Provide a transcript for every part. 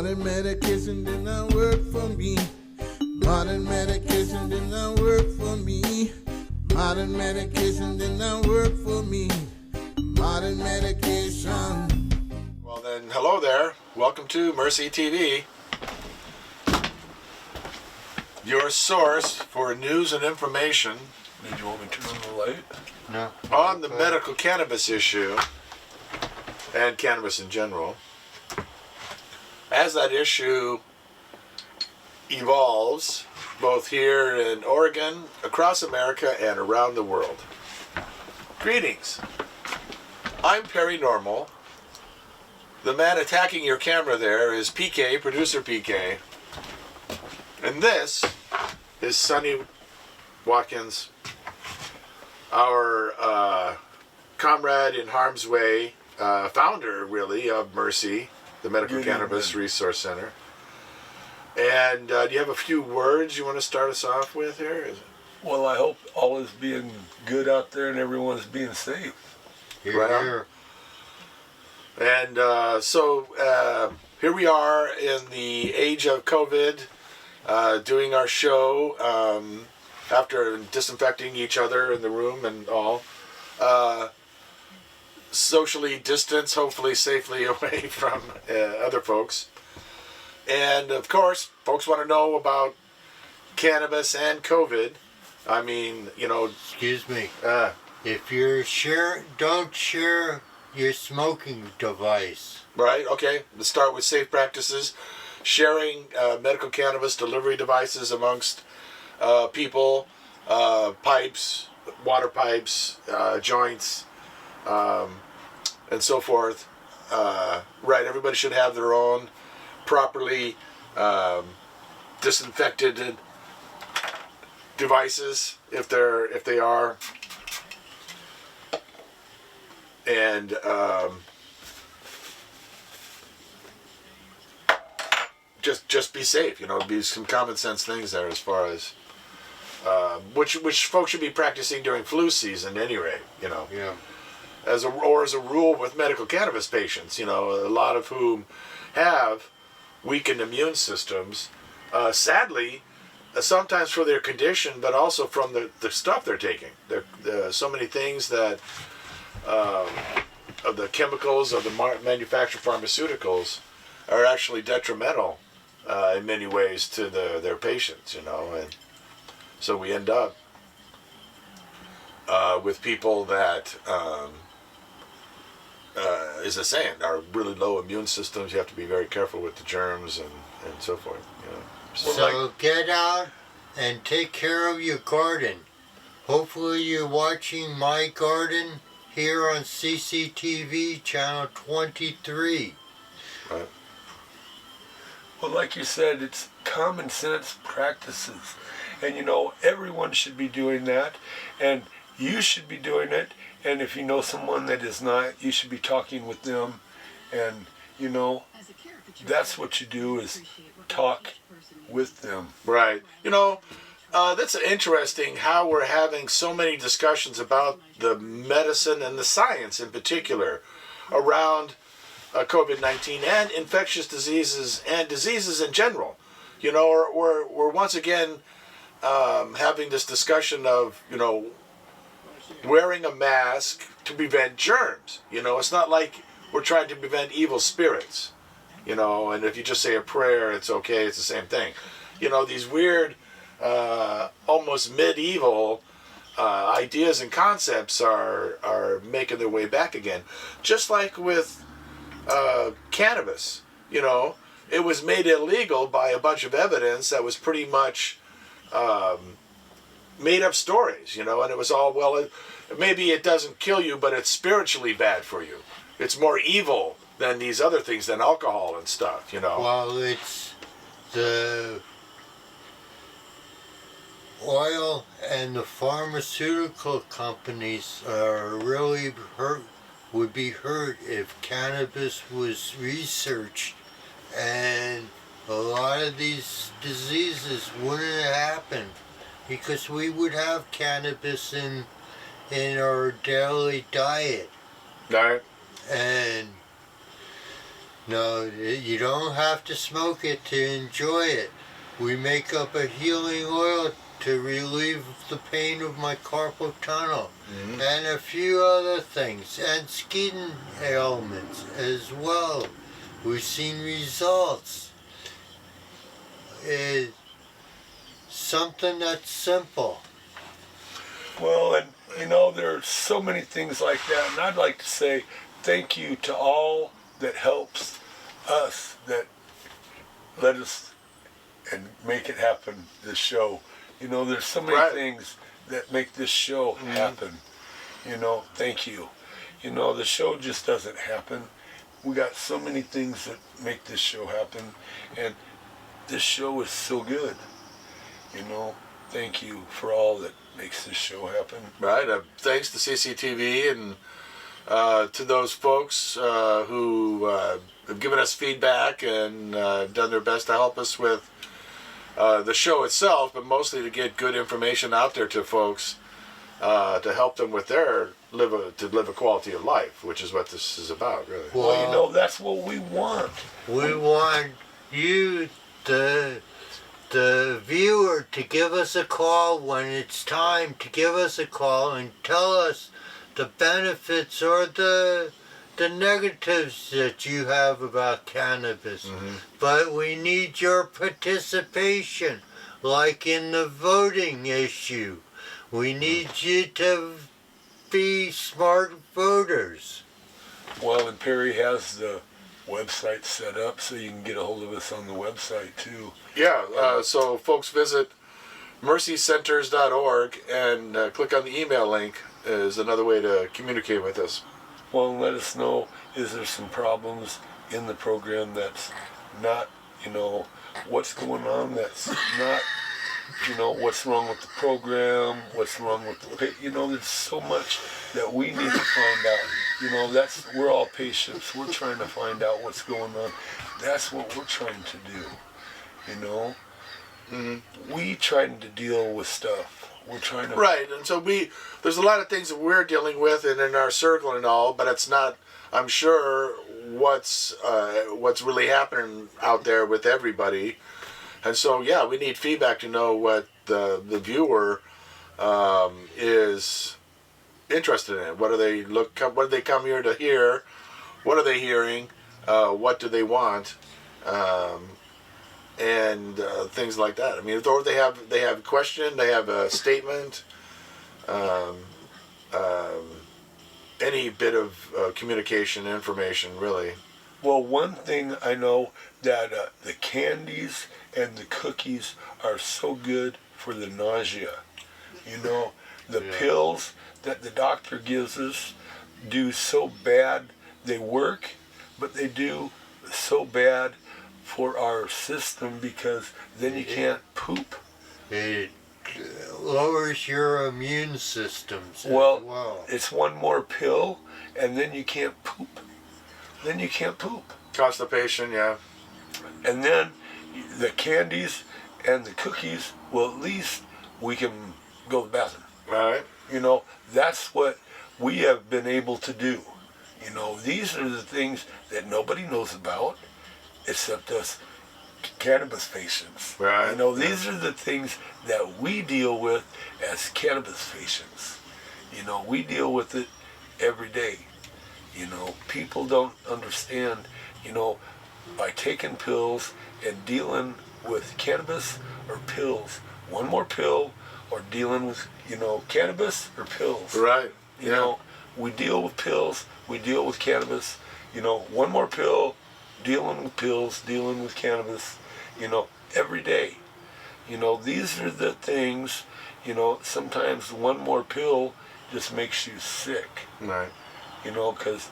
Modern medication did not work for me. Modern medication did not work for me. Modern medication did not work for me. Modern medication. Well then, hello there. Welcome to Mercy TV, your source for news and information. Did you want me to turn on the light? No. On the medical cannabis issue and cannabis in general. As that issue evolves, both here in Oregon, across America, and around the world. Greetings. I'm Perry Normal. The man attacking your camera there is PK, producer PK. And this is Sonny Watkins, our comrade in harm's way, founder, really, of Mercy, the Medical Cannabis Resource Center. And do you have a few words you want to start us off with here? Well, I hope all is being good out there and everyone's being safe. Right. And so here we are in the age of COVID, doing our show after disinfecting each other in the room and all. Socially distanced, hopefully safely away from other folks. And of course, folks want to know about cannabis and COVID. I mean, you know. Excuse me. If you're don't share your smoking device. Right, okay. Let's start with safe practices. Sharing medical cannabis delivery devices amongst people, pipes, water pipes, joints, and so forth. Right, everybody should have their own properly disinfected devices if they are, and just be safe. You know, be some common sense things there as far as which folks should be practicing during flu season, at any rate. You know, Yeah. as a rule with medical cannabis patients. You know, a lot of whom have weakened immune systems, sadly, sometimes for their condition, but also from the stuff they're taking. There so many things that of the chemicals of the manufactured pharmaceuticals are actually detrimental in many ways to their patients. You know, and so we end up with people that. Is the saying, are really low immune systems. You have to be very careful with the germs and so forth. You know. So get out and take care of your garden. Hopefully you're watching My Garden here on CCTV channel 23. Right. Well, like you said, it's common sense practices. And you know, everyone should be doing that. And you should be doing it. And if you know someone that is not, you should be talking with them. And, you know, that's what you do, is talk with them. Right. You know, that's interesting how we're having so many discussions about the medicine and the science in particular around COVID-19 and infectious diseases and diseases in general. You know, we're once again having this discussion of, you know, wearing a mask to prevent germs. You know, it's not like we're trying to prevent evil spirits. You know, and if you just say a prayer, it's okay. It's the same thing. You know, these weird, almost medieval ideas and concepts are making their way back again. Just like with cannabis. You know, it was made illegal by a bunch of evidence that was pretty much made up stories, you know, and it was all, well, maybe it doesn't kill you, but it's spiritually bad for you. It's more evil than these other things, than alcohol and stuff, you know. Well, it's the oil and the pharmaceutical companies are really would be hurt if cannabis was researched, and a lot of these diseases wouldn't happen because we would have cannabis in our daily diet. Right. And No, you don't have to smoke it to enjoy it. We make up a healing oil to relieve the pain of my carpal tunnel, and a few other things, and skin ailments as well. We've seen results. It's something that's simple. Well, and there are so many things like that, and I'd like to say thank you to all that helps us, that let us and make it happen, this show. There's so many things that make this show happen. Thank you. The show just doesn't happen. We got so many things that make this show happen, and this show is so good. Thank you for all that makes this show happen. Right. Thanks to CCTV and to those folks who have given us feedback and done their best to help us with the show itself, but mostly to get good information out there to folks to help them with their live a quality of life, which is what this is about, really. Well, that's what we want. We want you, the viewer, to give us a call when it's time to give us a call and tell us the benefits or the negatives that you have about cannabis. But we need your participation, like in the voting issue. We need you to be smart voters. Well, and Perry has the website set up, so you can get a hold of us on the website too. Yeah, so folks visit mercycenters.org and click on the email link is another way to communicate with us. Well, let us know, is there some problems in the program that's not, what's going on that's not, what's wrong with the program, what's wrong with the, there's so much that we need to find out. We're all patients. We're trying to find out what's going on. That's what we're trying to do, We trying to deal with stuff. We're trying to... Right, and so there's a lot of things that we're dealing with and in our circle and all, but it's not, I'm sure, what's really happening out there with everybody. And so, yeah, we need feedback to know what the viewer is interested in. What do they come here to hear? What are they hearing? What do they want? And things like that. I mean, or they have a question, they have a statement, any bit of communication, information, really. Well, one thing I know that the candies and the cookies are so good for the nausea. The pills that the doctor gives us do so bad. They work, but they do so bad for our system because then you can't poop. It lowers your immune systems. Well, it's one more pill, and then you can't poop. Constipation, yeah. And then the candies and the cookies, well, at least we can go to the bathroom. Right. That's what we have been able to do. These are the things that nobody knows about except us cannabis patients. Right. These are the things that we deal with as cannabis patients. We deal with it every day. People don't understand, by taking pills and dealing with cannabis or pills, one more pill or dealing with, cannabis or pills. Right. We deal with pills, we deal with cannabis, one more pill, dealing with pills, dealing with cannabis, every day. These are the things, sometimes one more pill just makes you sick. Right. Because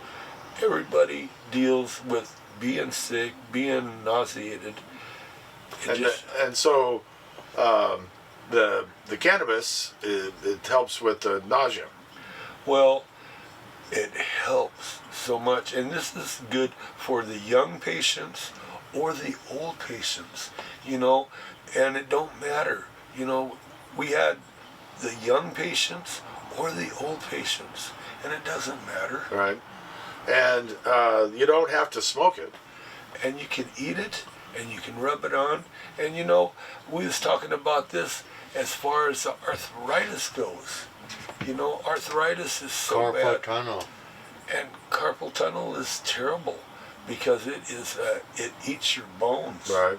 everybody deals with being sick, being nauseated. And so the cannabis, it helps with the nausea. Well, it helps so much, and this is good for the young patients or the old patients, and it don't matter. We had the young patients or the old patients, and it doesn't matter. Right. And you don't have to smoke it. and you can eat it, and you can rub it on. And you know, we was talking about this as far as the arthritis goes. You know, arthritis is so Carpal bad. tunnel. And carpal tunnel is terrible because it eats your bones. Right.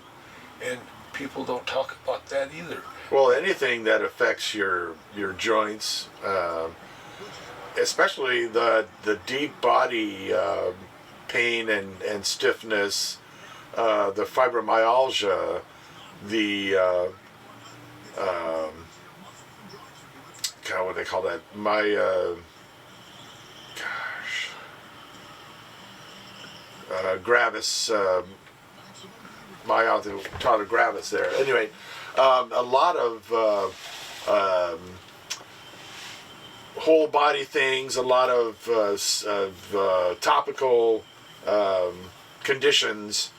And people don't talk about that either. Well, anything that affects your joints, especially the deep body pain and stiffness, the fibromyalgia, the God, what do they call that? Gravis, myalgia gravis there. Anyway, a lot of whole body things, a lot of topical conditions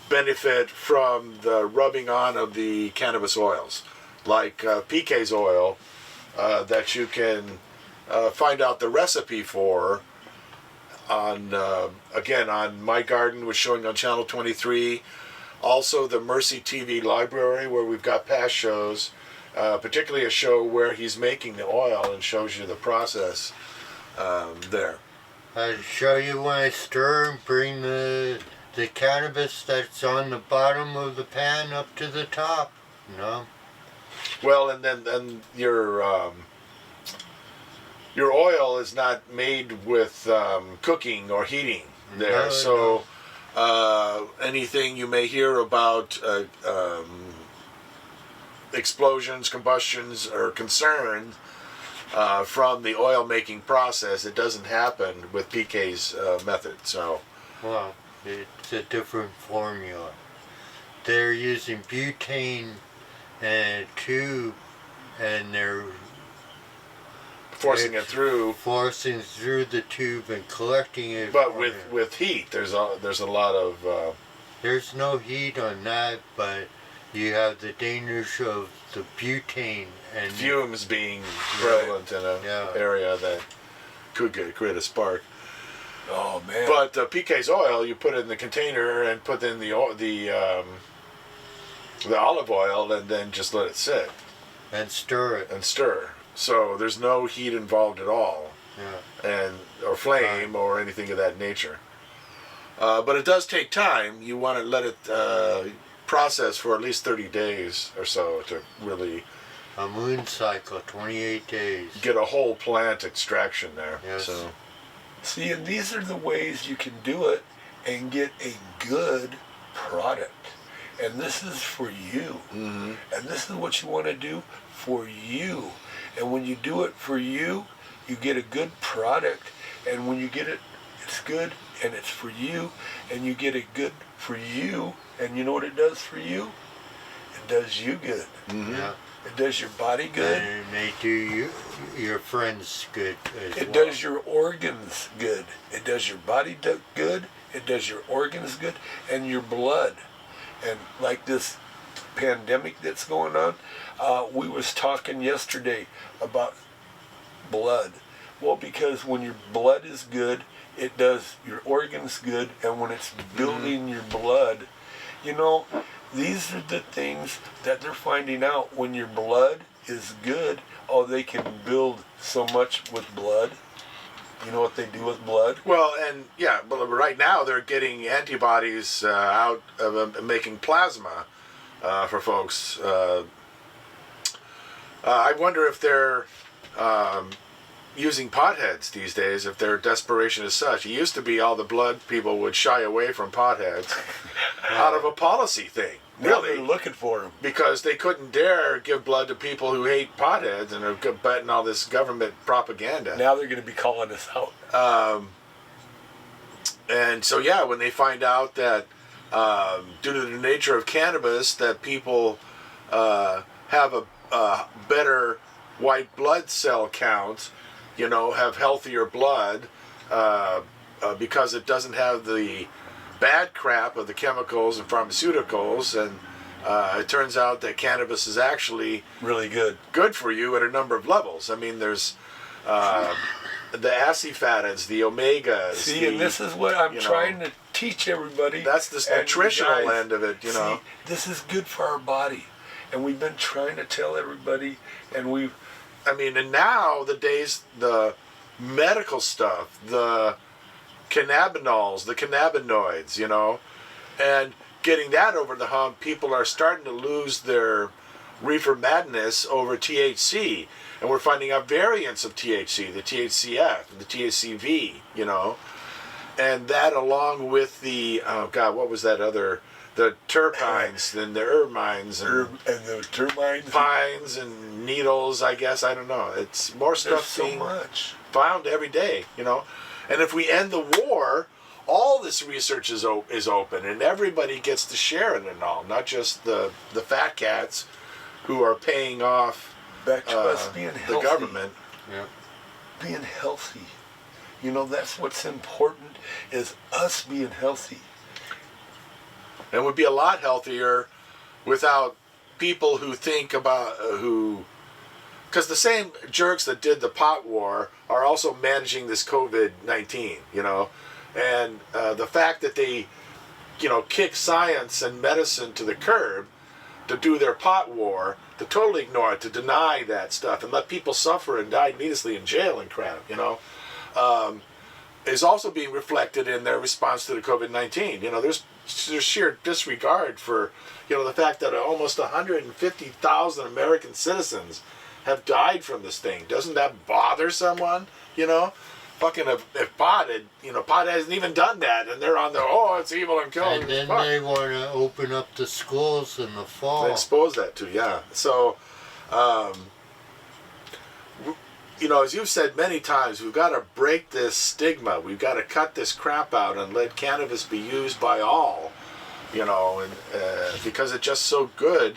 benefit from the rubbing on of the cannabis oils, like PK's oil, that you can find out the recipe for on again on My Garden, was showing on Channel 23. Also the Mercy TV library, where we've got past shows, particularly a show where he's making the oil and shows you the process there. I'll show you when I stir and bring the cannabis that's on the bottom of the pan up to the top. No. Well, and then your oil is not made with cooking or heating there. No, so anything you may hear about explosions, combustions, or concerns from the oil making process, it doesn't happen with PK's method. So, Well, it's a different formula. They're using butane and a tube, and they're forcing it through, forcing through the tube and collecting it. but for you. with heat, there's a lot of There's no heat on that, but you have the dangers of the butane and fumes being prevalent in an Yeah. area that could create a spark. Oh man. But PK's oil, you put it in the container and put in the olive oil, and then just let it sit and stir it. and stir. So there's no heat involved at all, Yeah. or flame or anything of that nature. But it does take time. You want to let it process for at least 30 days or so to really A moon cycle, 28 days. get a whole plant extraction there. Yes. So. See, and these are the ways you can do it and get a good product. And this is for you. Mm-hmm. And this is what you want to do for you. And when you do it for you, you get a good product. And when you get it, it's good and it's for you. And you get it good for you. And you know what it does for you? It does you good. Mm-hmm. Yeah. It does your body good. And it may do your friends good as It well. does your organs good. It does your body good. It does your organs good, and your blood. And like this pandemic that's going on, we was talking yesterday about blood. Well, because when your blood is good, it does your organs good, and when it's building your blood, you know, these are the things that they're finding out. When your blood is good, oh, they can build so much with blood. You know what they do with blood? Well, and yeah, but right now they're getting antibodies out of making plasma for folks. I wonder if they're using potheads these days, if their desperation is such. It used to be all the blood people would shy away from potheads out of a policy thing. Now they're Really, looking for them. because they couldn't dare give blood to people who hate potheads and are betting all this government propaganda. Now they're going to be calling us out. And so, yeah, when they find out that due to the nature of cannabis, that people have a better white blood cell count, have healthier blood because it doesn't have the bad crap of the chemicals and pharmaceuticals, and it turns out that cannabis is actually Really good. good for you at a number of levels. I mean, there's the acifatids, the omegas. See, and this is what I'm trying to teach everybody. That's the and nutritional guys, end of it, you know. See, this is good for our body. And we've been trying to tell everybody, and we've... I mean, and now the medical stuff, the cannabinoids, the cannabinoids, you know, and getting that over the hump, people are starting to lose their reefer madness over THC. And we're finding out variants of THC, the THCF, the THCV, you know. And that along with the, oh God, what was that other, the terpenes and the ermines and the termites. pines and needles, I guess, I don't know. It's more There's stuff so being much. found every day, you know. And if we end the war, all this research is open and everybody gets to share in it and all, not just the fat cats who are paying off Back to us being the healthy. government. Yeah. Being healthy. You know, that's what's important, is us being healthy. And would be a lot healthier without people who think about, because the same jerks that did the pot war are also managing this COVID-19, you know. And the fact that they, you know, kick science and medicine to the curb to do their pot war, to totally ignore it, to deny that stuff and let people suffer and die needlessly in jail and crap, you know, is also being reflected in their response to the COVID-19. You know, there's sheer disregard for, you know, the fact that almost 150,000 American citizens have died from this thing. Doesn't that bother someone, you know? Fucking if pot hasn't even done that, and they're on the, oh, it's evil and killing. And then they want to open up the schools in the fall. They expose that to, yeah. So, you know, as you've said many times, we've got to break this stigma. We've got to cut this crap out and let cannabis be used by all, you know, and because it's just so good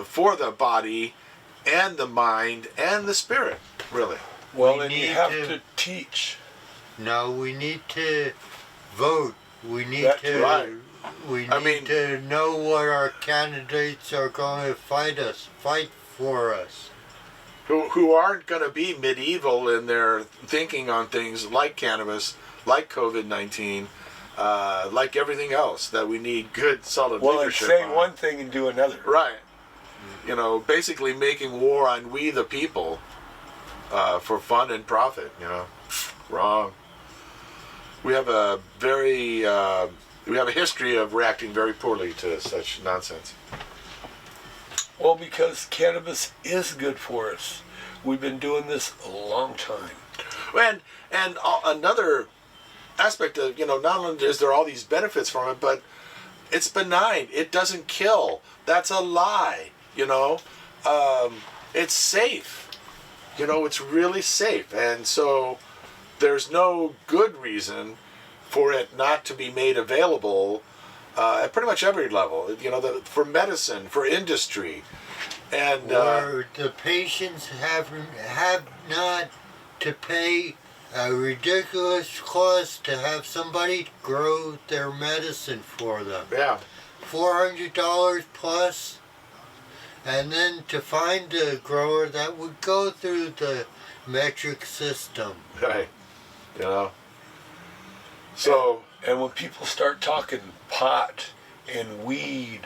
for the body and the mind and the spirit, really. Well, We and you need have to- to teach. No, we need to vote. We need That's to. right. We I need mean- to know what our candidates are going to fight for us. Who aren't going to be medieval in their thinking on things like cannabis, like COVID-19, like everything else, that we need good, solid Well, and leadership say on. one thing and do another. Right. You know, basically making war on we the people for fun and profit, you know. Wrong. We have a history of reacting very poorly to such nonsense. Well, because cannabis is good for us. We've been doing this a long time. And another aspect of, you know, not only is there all these benefits from it, but it's benign. It doesn't kill. That's a lie, you know. It's safe. You know, it's really safe. And so there's no good reason for it not to be made available at pretty much every level. You know, for medicine, for industry. And Where the patients have not to pay a ridiculous cost to have somebody grow their medicine for them. yeah. $400 plus, and then to find a grower that would go through the metric system. Right. You know. So And when people start talking pot and weed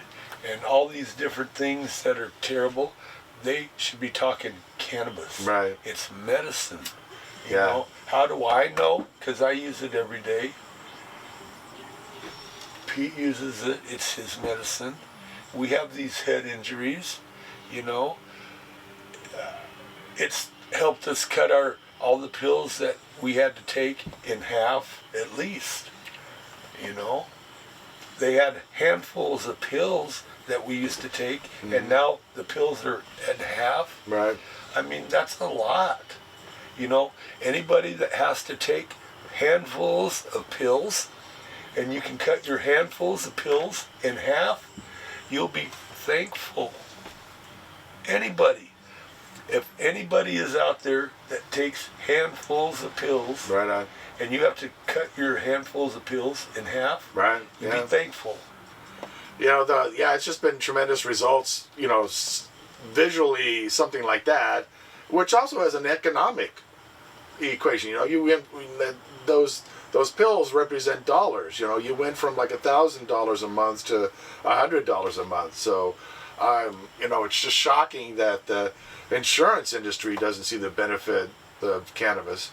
and all these different things that are terrible, they should be talking cannabis. Right. It's medicine. You Yeah. know? How do I know? Because I use it every day. Pete uses it. It's his medicine. We have these head injuries, you know. It's helped us cut all the pills that we had to take in half at least, you know. They had handfuls of pills that we used to take, and now the pills are at half. right. I mean, that's a lot. You know, anybody that has to take handfuls of pills, and you can cut your handfuls of pills in half, you'll be thankful. Anybody. If anybody is out there that takes handfuls of pills, Right on. and you have to cut your handfuls of pills in half, Right. you'll Yeah. be thankful. You know, it's just been tremendous results, you know, visually, something like that, which also has an economic equation. You know, those those pills represent dollars. You know, you went from like $1,000 a month to $100 a month. So, you know, it's just shocking that the insurance industry doesn't see the benefit of cannabis.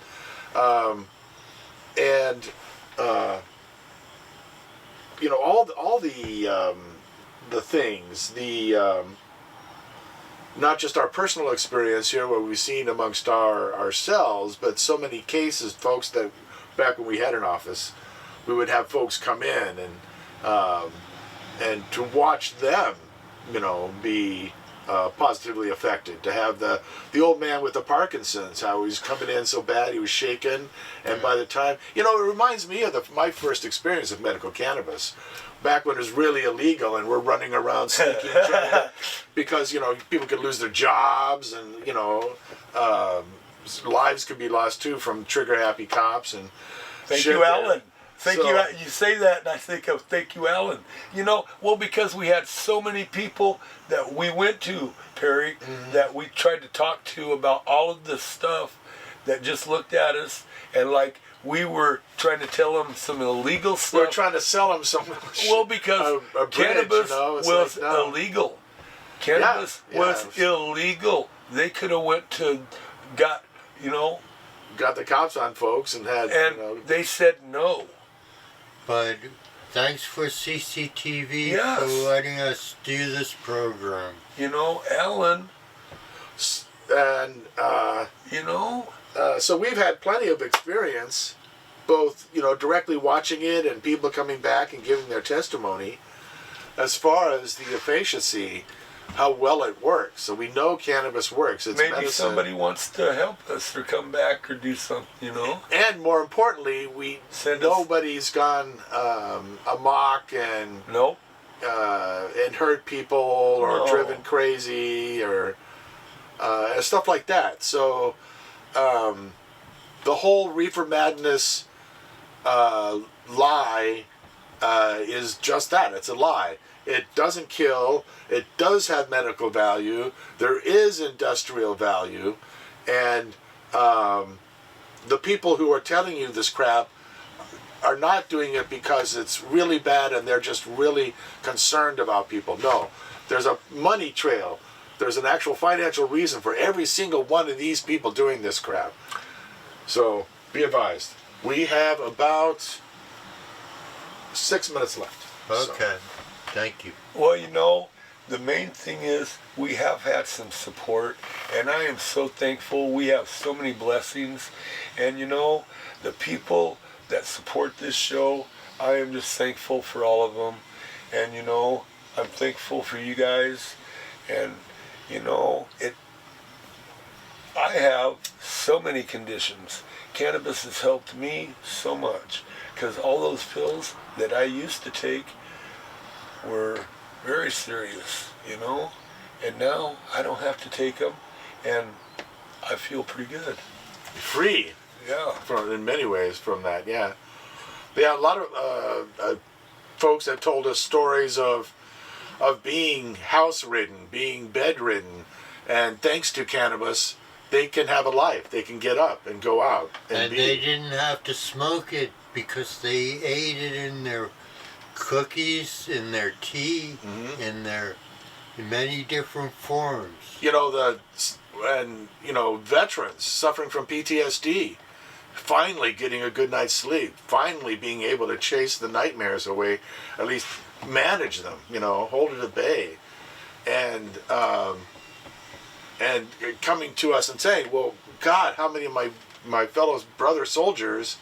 You know, all the things, not just our personal experience here, what we've seen amongst ourselves, but so many cases, folks, that back when we had an office, we would have folks come in and to watch them, you know, be positively affected. To have the old man with the Parkinson's, how he was coming in so bad, he was shaken, and by the time, you know, it reminds me of my first experience of medical cannabis, back when it was really illegal, and we're running around sneaking, because, you know, people could lose their jobs, and, you know, lives could be lost too from trigger-happy cops. And thank you, Alan. Thank you. You say that, and I think of thank you, Alan. You know, well, because we had so many people that we went to, Perry, that we tried to talk to about all of this stuff, that just looked at us and like we were trying to tell them some illegal stuff. We're trying to sell them some. Well, because a bridge, cannabis you know, was illegal. Cannabis was yeah. illegal. They could have went to, got the cops on folks and had, and you know, they said no. But thanks for CCTV Yes. for letting us do this program. You know, Alan. and You know. so we've had plenty of experience, both, you know, directly watching it and people coming back and giving their testimony, as far as the efficacy, how well it works. So we know cannabis works. It's Maybe medicine. somebody wants to help us or come back or do something, you know. And more importantly, nobody's gone amok and Nope. and hurt people or No. driven crazy or stuff like that. So the whole reefer madness lie is just that. It's a lie. It doesn't kill. It does have medical value. There is industrial value. And the people who are telling you this crap are not doing it because it's really bad and they're just really concerned about people. No. There's a money trail. There's an actual financial reason for every single one of these people doing this crap. So be advised. We have about 6 minutes left. Okay. Thank you. Well, you know, the main thing is we have had some support, and I am so thankful. We have so many blessings, and you know, the people that support this show, I am just thankful for all of them. And you know, I'm thankful for you guys, and you know, I have so many conditions. Cannabis has helped me so much, because all those pills that I used to take were very serious, you know, and now I don't have to take them, and I feel pretty good. Free. Yeah. In many ways from that, yeah. Yeah, a lot of folks have told us stories of being house-ridden, being bedridden, and thanks to cannabis, they can have a life. They can get up and go out. And they didn't have to smoke it because they ate it in their cookies, in their tea, in their many different forms. You know, veterans suffering from PTSD, finally getting a good night's sleep, finally being able to chase the nightmares away, at least manage them, you know, hold it at bay. And coming to us and saying, well, God, how many of my fellow brother soldiers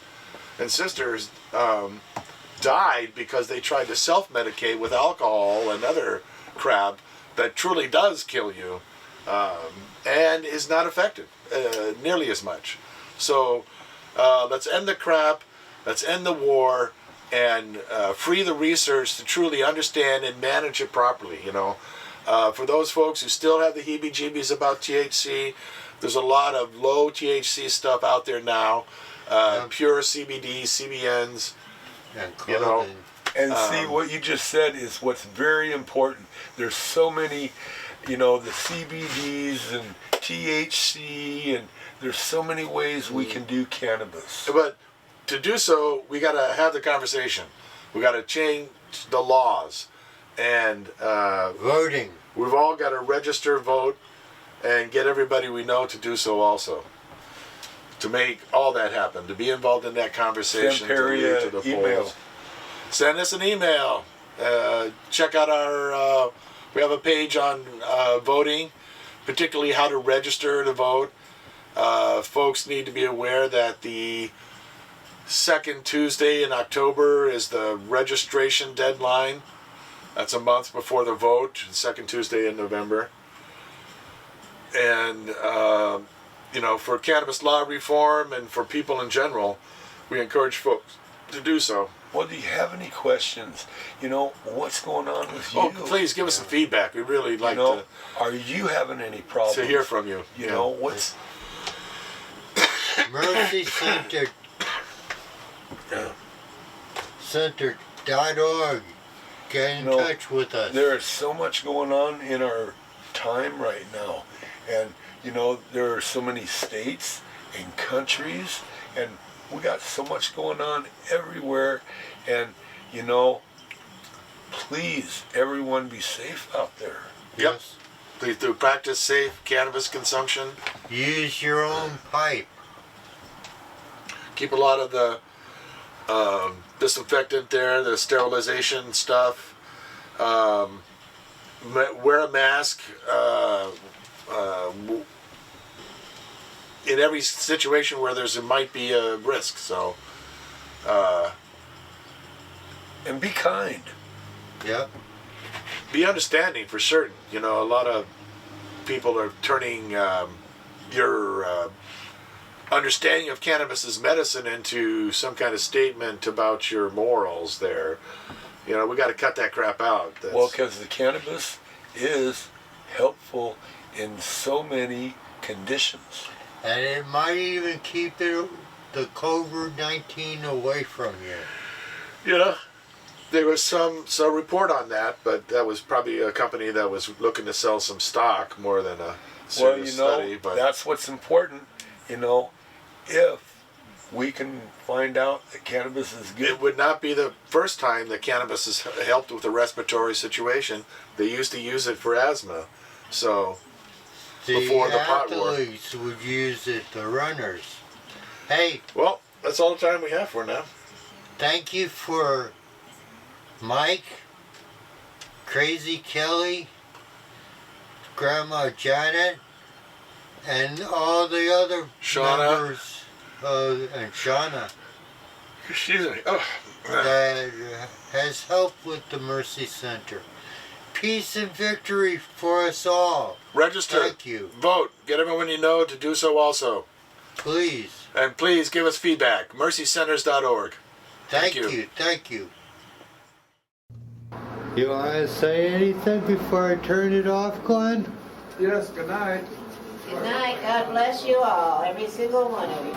and sisters died because they tried to self-medicate with alcohol and other crap that truly does kill you and is not effective nearly as much. So let's end the crap, let's end the war, and free the research to truly understand and manage it properly, you know. For those folks who still have the heebie-jeebies about THC, there's a lot of low THC stuff out there now, pure CBD, CBNs, And you know. clothing. And see, what you just said is what's very important. There's so many, you know, the CBDs and THC, and there's so many ways we can do cannabis. But to do so, we got to have the conversation. We got to change the laws, and Voting. we've all got to register, vote, and get everybody we know to do so also. To make all that happen, to be involved in that conversation, Send Perry to lead to the an email. polls. Send us an email. Check out our. We have a page on voting, particularly how to register to vote. Folks need to be aware that the second Tuesday in October is the registration deadline. That's a month before the vote, the second Tuesday in November. And, you know, for cannabis law reform and for people in general, we encourage folks to do so. Well, do you have any questions? You know, what's going on with you? Oh, please give us some feedback. We'd really like You know, are you having any problems? to hear from you. You Yeah. know, what's... Mercy Center. Center.org. Get in You know, touch with us. There is so much going on in our time right now. And, you know, there are so many states and countries, and we got so much going on everywhere. And, you know, please, everyone be safe out there. Yep. Yes. Please do practice safe cannabis consumption. Use your own pipe. Keep a lot of the disinfectant there, the sterilization stuff. Wear a mask in every situation where there might be a risk. So, And be kind. Yep. be understanding for certain. You know, a lot of people are turning your understanding of cannabis as medicine into some kind of statement about your morals there. You know, we got to cut that crap out. Well, because the cannabis is helpful in so many conditions. And it might even keep the COVID-19 away from you. you know, there was some report on that, but that was probably a company that was looking to sell some stock more than a Well, you serious know, study. But that's what's important. You know, if we can find out that cannabis is good, it would not be the first time that cannabis has helped with a respiratory situation. They used to use it for asthma. So, before the pot war. athletes would use it, the runners. Hey, well, that's all the time we have for now. thank you for Mike, Crazy Kelly, Grandma Janet, and all the other Shauna. members, and Shauna, Excuse me. Oh, that has helped with the Mercy Center. Peace and victory for us all. register. Thank you. Vote. Get everyone you know to do so also. Please. And please give us feedback. mercycenters.org. Thank you. you. Thank you. You want to say anything before I turn it off, Glenn? Yes, good night. Good night. God bless you all, every single one of you.